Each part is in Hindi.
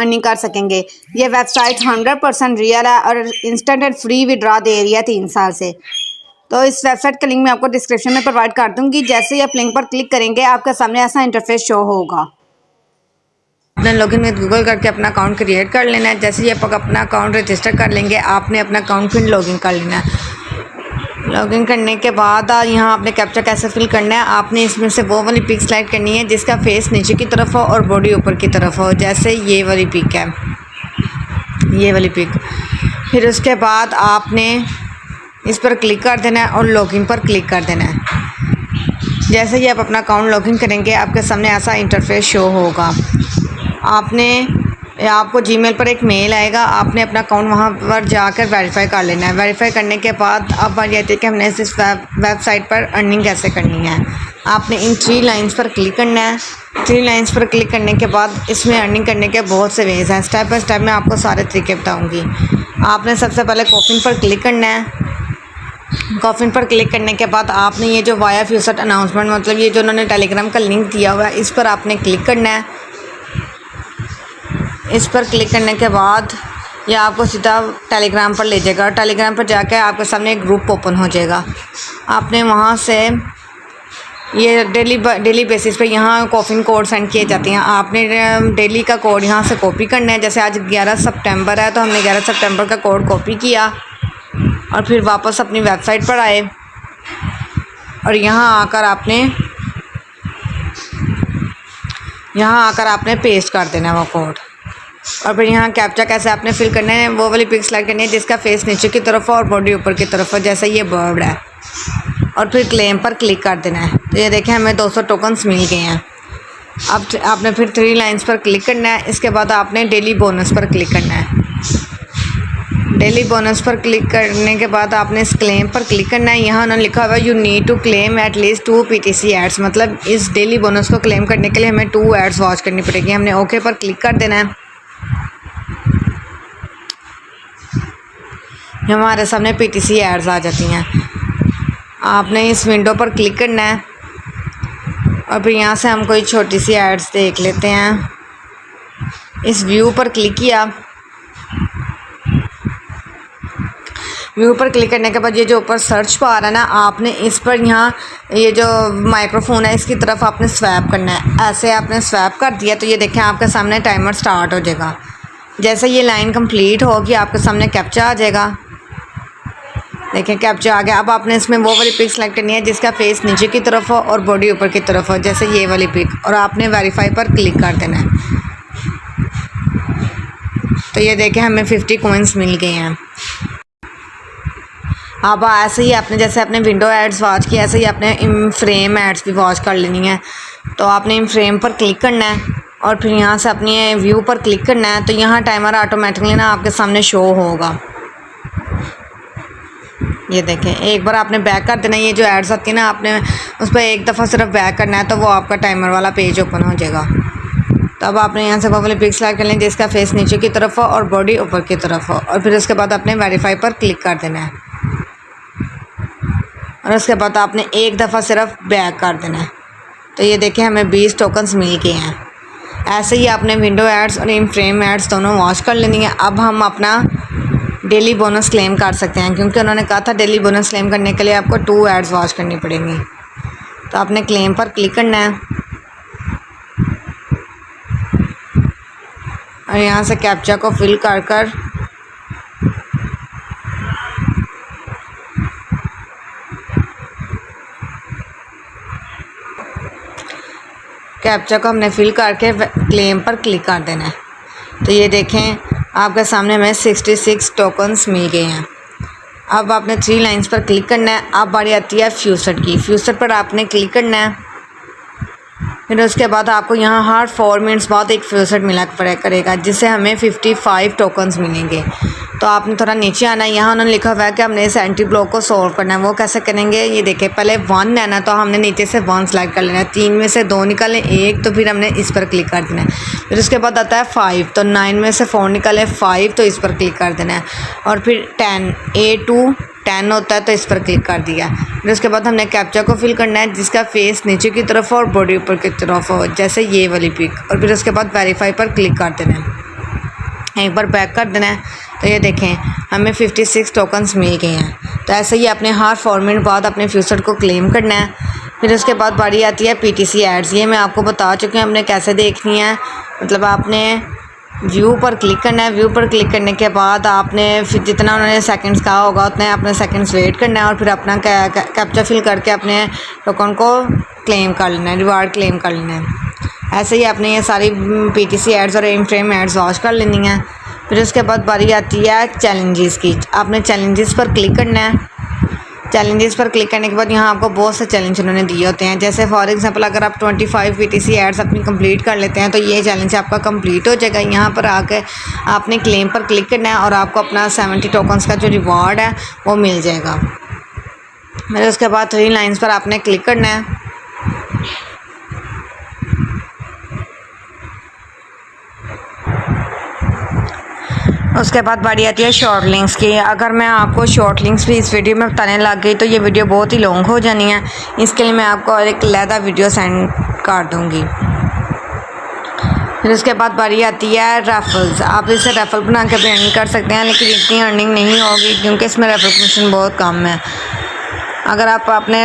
अर्निंग कर सकेंगे। ये वेबसाइट 100% रियल है और इंस्टेंट एंड फ्री विड्रॉ दे रही है 3 साल से। तो इस वेबसाइट का लिंक मैं आपको डिस्क्रिप्शन में प्रोवाइड कर दूंगी। जैसे ही आप लिंक पर क्लिक करेंगे आपके सामने ऐसा इंटरफेस शो होगा। अपना लॉगिन विद गूगल करके अपना अकाउंट क्रिएट कर लेना है। जैसे ही आप अपना अकाउंट रजिस्टर कर लेंगे आपने अपना अकाउंट फिर लॉगिन कर लेना है। लॉगिन करने के बाद यहाँ आपने कैप्चा कैसे फिल करना है, आपने इसमें से वो वाली पिक सेलेक्ट करनी है जिसका फेस नीचे की तरफ हो और बॉडी ऊपर की तरफ हो। जैसे ये वाली पिक है, ये वाली पिक। फिर उसके बाद आपने इस पर क्लिक कर देना है और लॉगिन पर क्लिक कर देना है। जैसे ही आप अपना अकाउंट लॉगिन करेंगे आपके सामने ऐसा इंटरफेस शो होगा। आपको जीमेल पर एक मेल आएगा, आपने अपना अकाउंट वहां पर जाकर वेरीफाई कर लेना है। वेरीफाई करने के बाद अब बात आती है कि हमने इस वेबसाइट पर अर्निंग कैसे करनी है। आपने इन 3 लाइंस पर क्लिक करना है। 3 लाइंस पर क्लिक करने के बाद इसमें अर्निंग करने के बहुत से वेज हैं। स्टेप बाय स्टेप मैं आपको सारे तरीके बताऊँगी। आपने सबसे पहले कॉफिन पर क्लिक करना है। कॉफिन पर क्लिक करने के बाद आपने ये जो वाया फ्यूचर अनाउंसमेंट, मतलब ये जो उन्होंने टेलीग्राम का लिंक दिया हुआ है, इस पर आपने क्लिक करना है। इस पर क्लिक करने के बाद ये आपको सीधा टेलीग्राम पर ले जाएगा और टेलीग्राम पर जाकर आपके सामने एक ग्रुप ओपन हो जाएगा। आपने वहाँ से ये डेली बेसिस पे यहाँ कॉफिन कोड सेंड किए जाते हैं। आपने डेली का कोड यहाँ से कॉपी करना है। जैसे आज 11 सितंबर है तो हमने 11 सितंबर का कोड कॉपी किया और फिर वापस अपनी वेबसाइट पर आए और यहाँ आकर आपने पेस्ट कर देना है वो कोड। और फिर यहाँ कैप्चा कैसे आपने फिल करना है, वो वाली पिक सेलेक्ट करनी है जिसका फेस नीचे की तरफ हो और बॉडी ऊपर की तरफ हो। जैसे ये बर्ड है और फिर क्लेम पर क्लिक कर देना है। तो ये देखें हमें 200 टोकन्स मिल गए हैं। अब आपने फिर 3 लाइंस पर क्लिक करना है। इसके बाद आपने डेली बोनस पर क्लिक करना है। डेली बोनस पर क्लिक करने के बाद आपने इस क्लेम पर क्लिक करना है। यहाँ उन्होंने लिखा हुआ है you need to claim at least 2 PTC ads, मतलब इस डेली बोनस को क्लेम करने के लिए हमें 2 एड्स वॉच करनी पड़ेगी। हमने ओके पर क्लिक कर देना है। हमारे सामने PTC एड्स आ जाती हैं। आपने इस विंडो पर क्लिक करना है और फिर यहाँ से हम कोई छोटी सी एड्स देख लेते हैं। इस व्यू पर क्लिक किया। व्यू पर क्लिक करने के बाद ये जो ऊपर सर्च पर आ रहा है ना, आपने इस पर यहाँ ये जो माइक्रोफोन है इसकी तरफ आपने स्वैप करना है। ऐसे आपने स्वैप कर दिया तो ये देखें आपके सामने टाइमर स्टार्ट हो जाएगा। जैसे ये लाइन कंप्लीट होगी आपके सामने कैप्चा आ जाएगा। देखें कैप्चा आ गया। अब आपने इसमें वो वाली पिक सेलेक्ट करनी है जिसका फेस नीचे की तरफ हो और बॉडी ऊपर की तरफ हो। जैसे ये वाली पिक, और आपने वेरीफाई पर क्लिक कर देना है। तो ये देखें हमें 50 कॉइन्स मिल गए हैं। अब ऐसे ही आपने जैसे अपने विंडो एड्स वॉच किया, ऐसे ही आपने इन फ्रेम एड्स भी वॉच कर लेनी है। तो आपने इन फ्रेम पर क्लिक करना है और फिर यहाँ से अपने व्यू पर क्लिक करना है। तो यहाँ टाइमर ऑटोमेटिकली ना आपके सामने शो होगा। ये देखें एक बार आपने बैक कर देना। ये जो एड्स आती है ना, आपने उस पर एक दफ़ा सिर्फ बैक करना है तो वो आपका टाइमर वाला पेज ओपन हो जाएगा। तो अब आपने यहाँ से वो वाली पिक सेलेक्ट कर लें जिसका फेस नीचे की तरफ हो और बॉडी ऊपर की तरफ हो। और फिर उसके बाद आपने वेरीफाई पर क्लिक कर देना है और उसके बाद आपने एक दफ़ा सिर्फ बैक कर देना है। तो ये देखें हमें 20 टोकन्स मिल गए हैं। ऐसे ही आपने विंडो एड्स और इन फ्रेम एड्स दोनों वॉच कर लेनी है। अब हम अपना डेली बोनस क्लेम कर सकते हैं, क्योंकि उन्होंने कहा था डेली बोनस क्लेम करने के लिए आपको 2 एड्स वॉच करनी पड़ेंगी। तो आपने क्लेम पर क्लिक करना है और यहाँ से कैप्चा को फिल कर कैप्चा को हमने फिल करके क्लेम पर क्लिक कर देना है। तो ये देखें आपके सामने हमें 66 टोकन्स मिल गए हैं। अब आपने 3 लाइंस पर क्लिक करना है। अब बारी आती है फ्यूचर की। फ्यूचर पर आपने क्लिक करना है। फिर उसके बाद आपको यहाँ हर 4 मिनट्स बाद एक फ्यूचर मिला करेगा जिससे हमें 55 टोकन्स मिलेंगे। तो आपने थोड़ा नीचे आना है। यहाँ उन्होंने लिखा हुआ है कि हमने इस एंटी ब्लॉक को सॉल्व करना है। वो कैसे करेंगे ये देखें। पहले 1 है ना, तो हमने नीचे से 1 सेलेक्ट कर लेना है। 3 में से 2 निकालें 1, तो फिर हमने इस पर क्लिक कर देना है। फिर उसके बाद आता है 5, तो 9 में से 4 निकालें 5, तो इस पर क्लिक कर देना है। और फिर 10 A2 10 होता है तो इस पर क्लिक कर दिया। फिर उसके बाद हमने कैप्चा को फिल करना है जिसका फेस नीचे की तरफ हो और बॉडी ऊपर की तरफ हो, जैसे ये वाली पिक। और फिर उसके बाद वेरीफाई पर क्लिक कर देना है। एक बार बैक कर देना है। तो ये देखें हमें 56 टोकन्स मिल गए हैं। तो ऐसे ही अपने हर 4 मिनट बाद अपने फ्यूचर को क्लेम करना है। फिर उसके बाद बारी आती है पीटीसी एड्स। ये मैं आपको बता चुकी हूँ हमने कैसे देखनी है। मतलब आपने व्यू पर क्लिक करना है। व्यू पर क्लिक करने के बाद आपने फिर जितना उन्होंने सेकंड्स कहा होगा उतने अपने सेकंड्स वेट करना है और फिर अपना कैप्चा फिल करके अपने टोकन को क्लेम कर लेना है, रिवार्ड क्लेम कर लेना है। ऐसे ही आपने ये सारी पीटीसी एड्स और इन फ्रेम एड्स वॉच कर लेनी है। फिर उसके बाद बारी आती है चैलेंजेस की। आपने चैलेंजेस पर क्लिक करना है। चैलेंजेस पर क्लिक करने के बाद यहाँ आपको बहुत से चैलेंज उन्होंने दिए होते हैं। जैसे फॉर एग्जांपल अगर आप 25 पीटीसी एड्स अपनी कंप्लीट कर लेते हैं तो ये चैलेंज आपका कंप्लीट हो जाएगा। यहाँ पर आके आपने क्लेम पर क्लिक करना है और आपको अपना 70 टोकन्स का जो रिवॉर्ड है वो मिल जाएगा। फिर उसके बाद 3 लाइन्स पर आपने क्लिक करना है। उसके बाद बारी आती है शॉर्ट लिंक्स की। अगर मैं आपको शॉर्ट लिंक्स भी इस वीडियो में बताने लग गई तो ये वीडियो बहुत ही लॉन्ग हो जानी है। इसके लिए मैं आपको एक अलहदा वीडियो सेंड कर दूँगी। फिर उसके बाद बारी आती है रेफरल्स। आप इसे रेफरल बना के भी अर्निंग कर सकते हैं, लेकिन इतनी अर्निंग नहीं होगी क्योंकि इसमें रेफरल कमीशन बहुत कम है। अगर आप अपने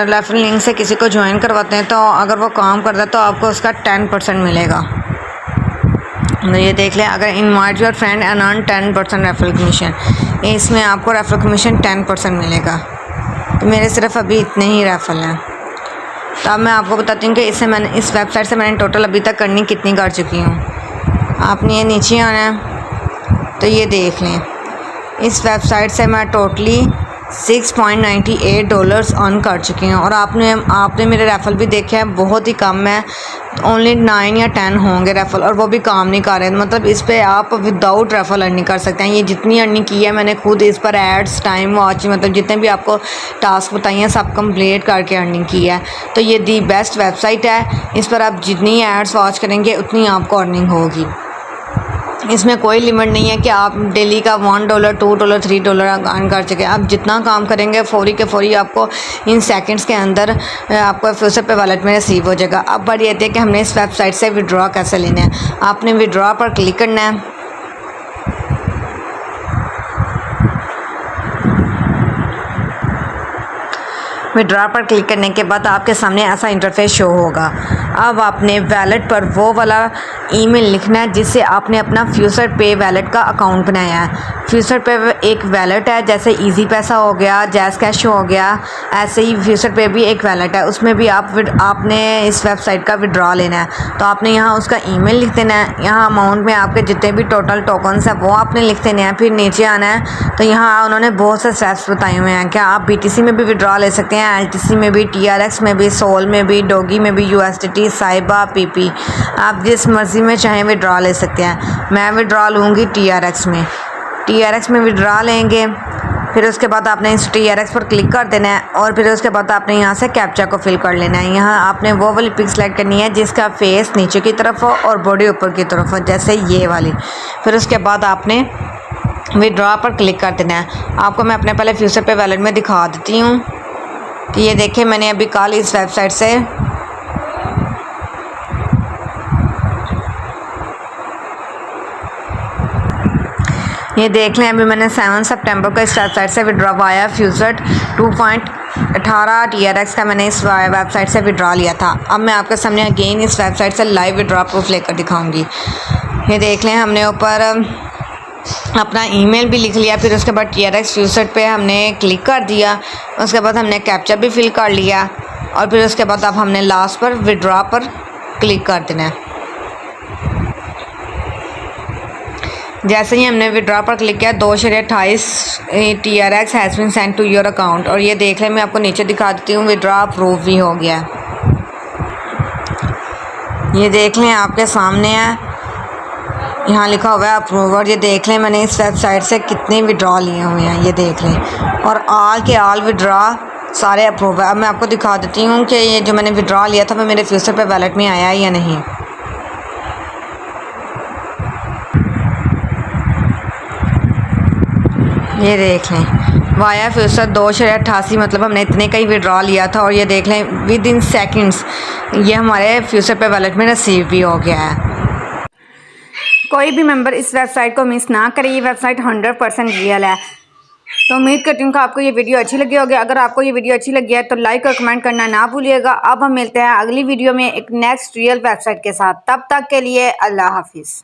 रेफरल लिंक से किसी को ज्वाइन करवाते हैं तो अगर वो काम करता है तो आपको उसका 10% मिलेगा। तो ये देख लें, अगर invite your friend and earn 10% referral commission, इसमें आपको रेफरल कमीशन 10% मिलेगा। तो मेरे सिर्फ अभी इतने ही रेफरल हैं। तो अब मैं आपको बताती हूँ कि इस वेबसाइट से मैंने टोटल अभी तक अर्निंग कितनी कर चुकी हूँ। आपने ये नीचे आना है तो ये देख लें, इस वेबसाइट से मैं टोटली $6.98 अर्न कर चुकी हूँ। और आपने मेरे रेफरल भी देखे हैं, बहुत ही कम है, ओनली 9 या 10 होंगे रेफरल, और वो भी काम नहीं कर रहे हैं। मतलब इस पे आप विदाउट रेफरल अर्निंग कर सकते हैं। ये जितनी अर्निंग की है मैंने खुद इस पर एड्स, टाइम वॉच, मतलब जितने भी आपको टास्क बताइए हैं सब कंप्लीट करके अर्निंग की है। तो ये दी बेस्ट वेबसाइट है। इस पर आप जितनी एड्स वॉच करेंगे उतनी आपको अर्निंग होगी। इसमें कोई लिमिट नहीं है कि आप डेली का $1, $2, $3 अर्न कर सकें। आप जितना काम करेंगे फौरी के फौरी आपको इन सेकंड्स के अंदर आपको फ्यूचर पे वॉलेट में रिसीव हो जाएगा। अब बात ये है कि हमने इस वेबसाइट से विड्रॉ कैसे लेना है। आपने विड्रॉ पर क्लिक करना है। विड्रॉ पर क्लिक करने के बाद आपके सामने ऐसा इंटरफेस शो होगा। अब आपने वैलेट पर वो वाला ईमेल लिखना है जिससे आपने अपना फ्यूचर पे वैलेट का अकाउंट बनाया है। फ्यूचर पे एक वैलेट है, जैसे इजी पैसा हो गया, जैज़ कैश हो गया, ऐसे ही फ्यूचर पे भी एक वैलेट है। उसमें भी आपने इस वेबसाइट का विड्रॉ लेना है। तो आपने यहाँ उसका ईमेल लिख देना है। यहाँ अमाउंट में आपके जितने भी टोटल टोकन्स हैं वो आपने लिख देने हैं। फिर नीचे आना है तो यहाँ उन्होंने बहुत से स्टेप्स बताए हुए हैं। क्या आप BTC में भी विड्रॉ ले सकते हैं, LTC में भी, TRX में भी, सोल में भी, डोगी में भी, USDT, साइबा, PP, आप जिस मर्ज़ी में चाहें विड्रॉ ले सकते हैं। मैं विड्रॉ लूँगी TRX में। TRX में विड्रॉ लेंगे। फिर उसके बाद आपने इस TRX पर क्लिक कर देना है और फिर उसके बाद आपने यहाँ से कैप्चा को फिल कर लेना है। यहाँ आपने वो वाली पिक सेलेक्ट करनी है जिसका फेस नीचे की तरफ हो और बॉडी ऊपर की तरफ हो, जैसे ये वाली। फिर उसके बाद आपने विड्रॉ पर क्लिक कर देना है। आपको मैं अपने पहले फ्यूचर पे वैलेट में दिखा देती हूँ। तो ये देखें, मैंने अभी कल इस वेबसाइट से ये देख लें, अभी मैंने 7 सितंबर को इस वेबसाइट से विड्रॉ वाया फ्यूचर 2.18 TRX का मैंने इस वेबसाइट से विड्रॉ लिया था। अब मैं आपके सामने अगेन इस वेबसाइट से लाइव विड्रॉ प्रूफ लेकर दिखाऊंगी। ये देख लें, हमने ऊपर अपना ईमेल भी लिख लिया। फिर उसके बाद TRX फ्यूचर पे हमने क्लिक कर दिया। उसके बाद हमने कैप्चा भी फिल कर लिया और फिर उसके बाद अब हमने लास्ट पर विड्रॉ पर क्लिक कर देना है। जैसे ही हमने विड्रॉ पर क्लिक किया 2.28 TRX has been send to your account. और ये देख लें, मैं आपको नीचे दिखा देती हूँ, विड्रॉ अप्रूव भी हो गया। ये देख लें, आपके सामने है, यहाँ लिखा हुआ है अप्रूव। और ये देख लें, मैंने इस वेबसाइट से कितने विड्रॉ लिए हुए हैं, ये देख लें। और ऑल के ऑल विड्रॉ सारे अप्रूव है। अब मैं आपको दिखा देती हूँ कि ये जो मैंने विड्रॉ लिया था वो मेरे फ्यूचर पे वैलेट में आया है या नहीं। ये देख लें, वाया फ्यूचर 2.88, मतलब हमने इतने का ही विड्रॉ लिया था। और ये देख लें, विद इन सेकेंड्स ये हमारे फ्यूचर पे वैलेट में रिसीव भी हो गया है। कोई भी मेंबर इस वेबसाइट को मिस ना करे। ये वेबसाइट 100% रियल है। तो उम्मीद करती हूँ कि आपको ये वीडियो अच्छी लगी होगी। अगर आपको ये वीडियो अच्छी लगी है तो लाइक और कमेंट करना ना भूलिएगा। अब हम मिलते हैं अगली वीडियो में एक नेक्स्ट रियल वेबसाइट के साथ। तब तक के लिए अल्लाह हाफिज़।